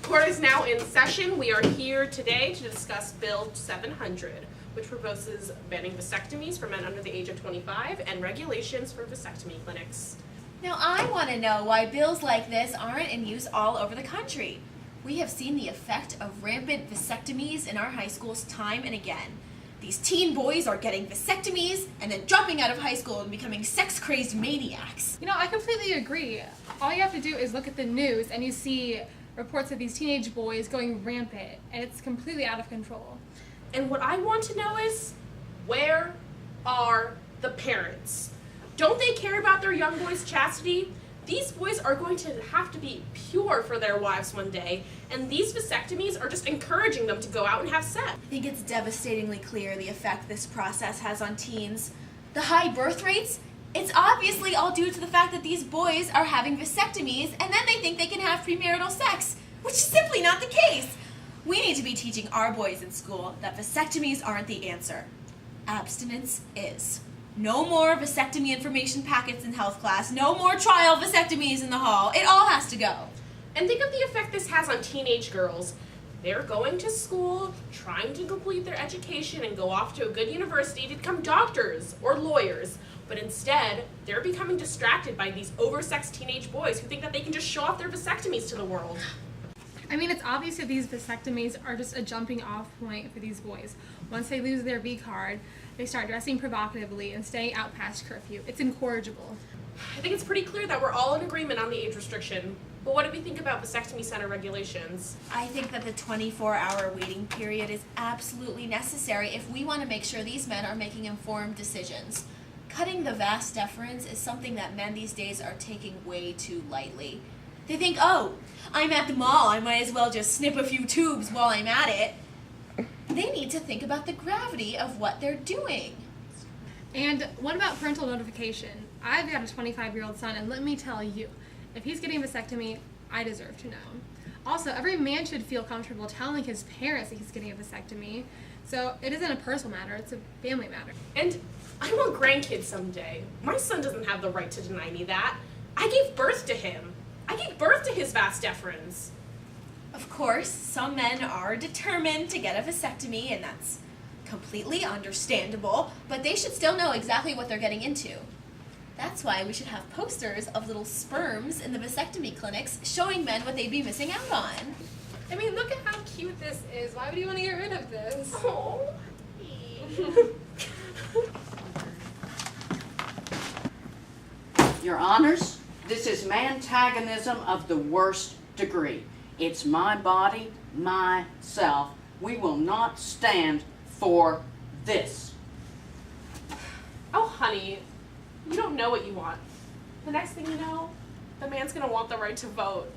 Court is now in session. We are here today to discuss Bill 700, which proposes banning vasectomies for men under the age of 25 and regulations for vasectomy clinics. Now I want to know why bills like this aren't in use all over the country. We have seen the effect of rampant vasectomies in our high schools time and again. These teen boys are getting vasectomies and then dropping out of high school and becoming sex-crazed maniacs. You know, I completely agree. All you have to do is look at the news and you see reports of these teenage boys going rampant, and it's completely out of control. And what I want to know is, where are the parents? Don't they care about their young boys' chastity? These boys are going to have to be pure for their wives one day, and these vasectomies are just encouraging them to go out and have sex. I think it's devastatingly clear the effect this process has on teens. The high birth rates, it's obviously all due to the fact that these boys are having vasectomies and then they think they can have premarital sex, which is simply not the case. We need to be teaching our boys in school that vasectomies aren't the answer. Abstinence is. No more vasectomy information packets in health class. No more trial vasectomies in the hall. It all has to go. And think of the effect this has on teenage girls. They're going to school, trying to complete their education and go off to a good university to become doctors or lawyers. But instead, they're becoming distracted by these oversexed teenage boys who think that they can just show off their vasectomies to the world. I mean, it's obvious that these vasectomies are just a jumping off point for these boys. Once they lose their V card, they start dressing provocatively and staying out past curfew. It's incorrigible. I think it's pretty clear that we're all in agreement on the age restriction. But what do we think about vasectomy center regulations? I think that the 24-hour waiting period is absolutely necessary if we want to make sure these men are making informed decisions. Cutting the vas deferens is something that men these days are taking way too lightly. They think, oh, I'm at the mall, I might as well just snip a few tubes while I'm at it. They need to think about the gravity of what they're doing. And what about parental notification? I've got a 25-year-old son, and let me tell you, if he's getting a vasectomy, I deserve to know. Also, every man should feel comfortable telling his parents that he's getting a vasectomy. So it isn't a personal matter, it's a family matter. And I want grandkids someday. My son doesn't have the right to deny me that. I gave birth to him. I gave birth to his vas deferens. Of course, some men are determined to get a vasectomy, and that's completely understandable, but they should still know exactly what they're getting into. That's why we should have posters of little sperms in the vasectomy clinics showing men what they'd be missing out on. I mean, look at how cute this is. Why would you want to get rid of this? Oh. Your Honors, this is Mantagonism of the worst degree. It's my body, myself. We will not stand for this. Oh, honey, you don't know what you want. The next thing you know, the man's gonna want the right to vote.